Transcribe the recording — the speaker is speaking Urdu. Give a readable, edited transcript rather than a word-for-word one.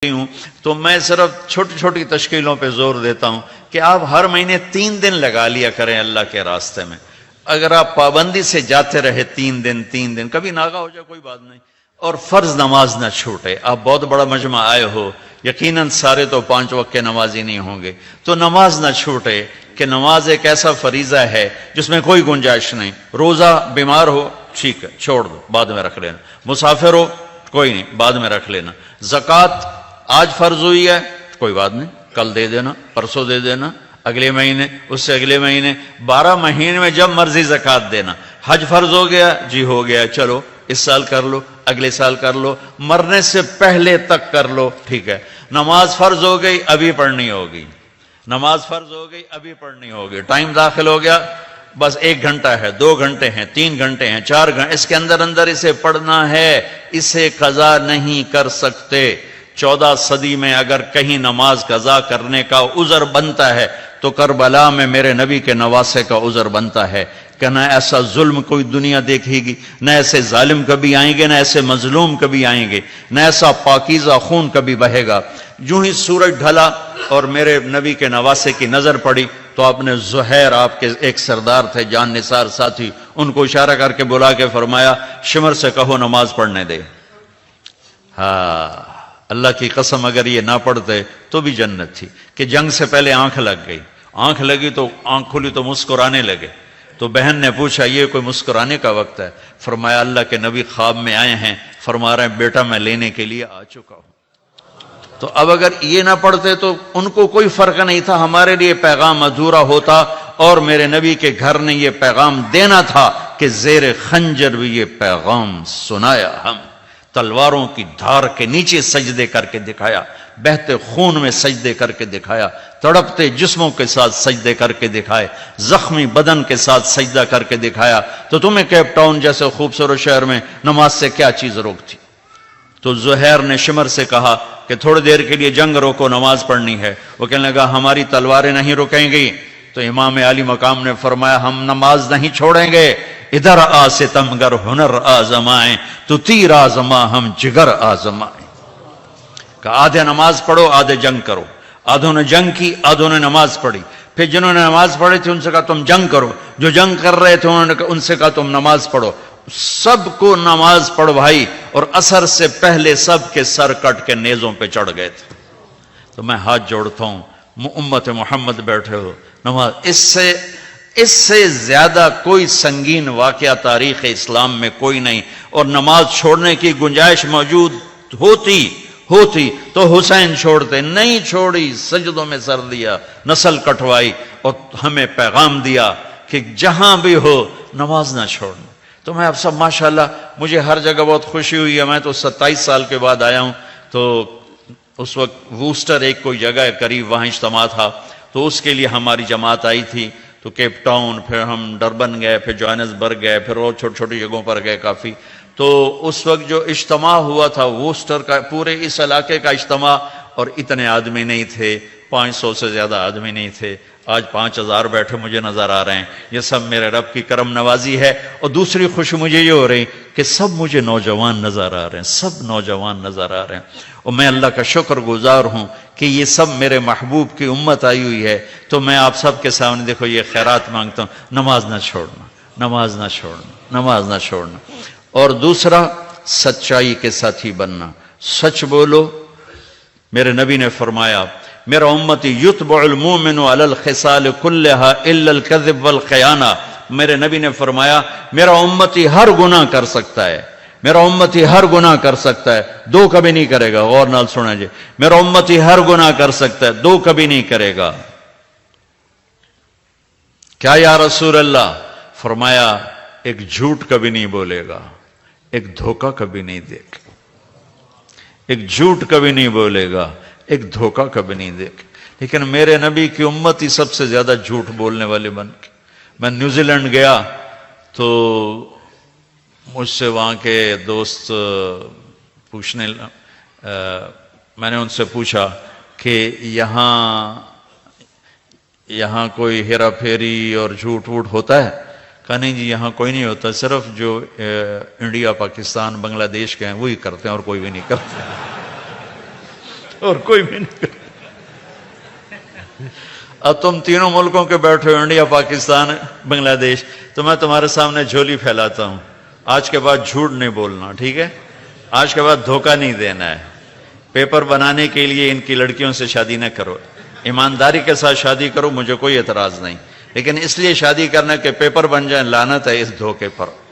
ہوں تو میں صرف چھوٹی چھوٹی تشکیلوں پہ زور دیتا ہوں کہ آپ ہر مہینے 3 دن لگا لیا کریں اللہ کے راستے میں. اگر آپ پابندی سے جاتے رہے 3 دن کبھی ناغا ہو جائے کوئی بات نہیں, اور فرض نماز نہ چھوٹے. آپ بہت بڑا مجمع آئے ہو, یقیناً سارے تو 5 وقت کے نمازی نہیں ہوں گے, تو نماز نہ چھوٹے کہ نماز ایک ایسا فریضہ ہے جس میں کوئی گنجائش نہیں. روزہ بیمار ہو ٹھیک ہے چھوڑ دو بعد میں رکھ لینا, مسافر ہو کوئی نہیں بعد میں رکھ لینا, زکوٰۃ آج فرض ہوئی ہے کوئی بات نہیں کل دے دینا, پرسوں دے دینا, اگلے مہینے, اس سے اگلے مہینے, 12 مہینے میں جب مرضی زکوٰۃ دینا. حج فرض ہو گیا جی ہو گیا, چلو اس سال کر لو, اگلے سال کر لو, مرنے سے پہلے تک کر لو ٹھیک ہے. نماز فرض ہو گئی ابھی پڑھنی ہوگی, نماز فرض ہو گئی ابھی پڑھنی ہوگی. ٹائم داخل ہو گیا بس 1 گھنٹہ ہے, 2 گھنٹے ہیں, 3 گھنٹے ہیں, 4 گھنٹے, اس کے اندر اسے پڑھنا ہے, اسے قضا نہیں کر سکتے. 14 صدی میں اگر کہیں نماز قضا کرنے کا عذر بنتا ہے تو کربلا میں میرے نبی کے نواسے کا عذر بنتا ہے کہ نہ ایسا ظلم کوئی دنیا دیکھے گی, نہ ایسے ظالم کبھی آئیں گے, نہ ایسے مظلوم کبھی آئیں گے, نہ ایسا پاکیزہ خون کبھی بہے گا. جو ہی سورج ڈھلا اور میرے نبی کے نواسے کی نظر پڑی تو آپ نے زہیر, آپ کے ایک سردار تھے جان نثار ساتھی, ان کو اشارہ کر کے بلا کے فرمایا شمر سے کہو نماز پڑھنے دے. ہاں اللہ کی قسم اگر یہ نہ پڑھتے تو بھی جنت تھی. کہ جنگ سے پہلے آنکھ لگ گئی, آنکھ لگی تو آنکھ کھلی تو مسکرانے لگے. تو بہن نے پوچھا یہ کوئی مسکرانے کا وقت ہے؟ فرمایا اللہ کے نبی خواب میں آئے ہیں, فرما رہے ہیں بیٹا میں لینے کے لیے آ چکا ہوں. تو اب اگر یہ نہ پڑھتے تو ان کو کوئی فرق نہیں تھا, ہمارے لیے پیغام ادھورا ہوتا, اور میرے نبی کے گھر نے یہ پیغام دینا تھا کہ زیر خنجر بھی یہ پیغام سنایا. ہم تلواروں کی دھار کے نیچے سجدے کر کے دکھایا, بہتے خون میں سجدے کر کے دکھایا, تڑپتے جسموں کے ساتھ سجدے کر کے دکھائے, زخمی بدن کے ساتھ سجدہ کر کے دکھایا. تو تمہیں کیپ ٹاؤن جیسے خوبصورت شہر میں نماز سے کیا چیز روکتی؟ تو زہیر نے شمر سے کہا کہ تھوڑی دیر کے لیے جنگ روکو, نماز پڑھنی ہے. وہ کہنے لگا ہماری تلواریں نہیں رکیں گی. تو امام عالی مقام نے فرمایا ہم نماز نہیں چھوڑیں گے, ادھر آ ستمگر ہنر آزمائیں, تو تیر آزما ہم جگر آزمائیں. کہ آدھے نماز پڑھو آدھے جنگ کرو. آدھوں نے جنگ کی, آدھوں نے نماز پڑھی. پھر جنہوں نے نماز پڑھی تھی ان سے کہا تم جنگ کرو, جو جنگ کر رہے تھے ان سے کہا تم نماز پڑھو. سب کو نماز پڑھوائی, اور عصر سے پہلے سب کے سر کٹ کے نیزوں پہ چڑھ گئے تھے. تو میں ہاتھ جوڑتا ہوں, امت محمد بیٹھے ہو, نماز اس سے زیادہ کوئی سنگین واقعہ تاریخ اسلام میں کوئی نہیں. اور نماز چھوڑنے کی گنجائش موجود ہوتی تو حسین چھوڑتے, نہیں چھوڑی, سجدوں میں سر دیا, نسل کٹوائی, اور ہمیں پیغام دیا کہ جہاں بھی ہو نماز نہ چھوڑنا. تو میں اب سب ماشاءاللہ مجھے ہر جگہ بہت خوشی ہوئی ہے. میں تو 27 سال کے بعد آیا ہوں. تو اس وقت ووسٹر ایک کوئی جگہ ہے قریب, وہاں اجتماع تھا, تو اس کے لیے ہماری جماعت آئی تھی. تو کیپ ٹاؤن, پھر ہم ڈربن گئے, پھر جوہانسبرگ گئے, پھر اور چھوٹی چھوٹی جگہوں پر گئے کافی. تو اس وقت جو اجتماع ہوا تھا ووسٹر کا, پورے اس علاقے کا اجتماع, اور اتنے آدمی نہیں تھے, 500 سے زیادہ آدمی نہیں تھے. آج 5000 بیٹھے مجھے نظر آ رہے ہیں. یہ سب میرے رب کی کرم نوازی ہے. اور دوسری خوشی مجھے یہ ہو رہی کہ سب مجھے نوجوان نظر آ رہے ہیں, سب نوجوان نظر آ رہے ہیں. اور میں اللہ کا شکر گزار ہوں کہ یہ سب میرے محبوب کی امت آئی ہوئی ہے. تو میں آپ سب کے سامنے دیکھو یہ خیرات مانگتا ہوں, نماز نہ چھوڑنا, نماز نہ چھوڑنا, نماز نہ چھوڑنا. اور دوسرا سچائی کے ساتھی بننا, سچ بولو. میرے نبی نے فرمایا میرا امتی یتبع المومن علی الخصال کلہا الا الکذب والخیانہ. میرے نبی نے فرمایا میرا امتی ہر گناہ کر سکتا ہے, میرا امتی ہر گناہ کر سکتا ہے, 2 کبھی نہیں کرے گا. غور نال سنا جی, میرا امتی ہر گناہ کر سکتا ہے, 2 کبھی نہیں کرے گا. کیا یا رسول اللہ؟ فرمایا ایک جھوٹ کبھی نہیں بولے گا, ایک دھوکہ کبھی نہیں دے گا. ایک جھوٹ کبھی نہیں بولے گا, ایک دھوکہ کبھی نہیں دے گا. لیکن میرے نبی کی امت ہی سب سے زیادہ جھوٹ بولنے والے بن گئے. میں نیوزی لینڈ گیا تو مجھ سے وہاں کے دوست پوچھنے, میں نے ان سے پوچھا کہ یہاں کوئی ہیرا پھیری اور جھوٹ ووٹ ہوتا ہے؟ کہا نہیں جی یہاں کوئی نہیں ہوتا, صرف جو انڈیا, پاکستان, بنگلہ دیش کے ہیں وہی کرتے ہیں اور کوئی بھی نہیں کرتے. اور کوئی بھی نہیں کرتا۔ اب تم تینوں ملکوں کے بیٹھے ہو، انڈیا، پاکستان، بنگلہ دیش، تو میں تمہارے سامنے جھولی پھیلاتا ہوں، آج کے بعد جھوٹ نہیں بولنا، ٹھیک ہے؟ آج کے بعد دھوکہ نہیں دینا ہے، پیپر بنانے کے لیے ان کی لڑکیوں سے شادی نہ کرو، ایمانداری کے ساتھ شادی کرو، مجھے کوئی اعتراض نہیں، لیکن اس لیے شادی کرنا کہ پیپر بن جائیں، لعنت ہے اس دھوکے پر۔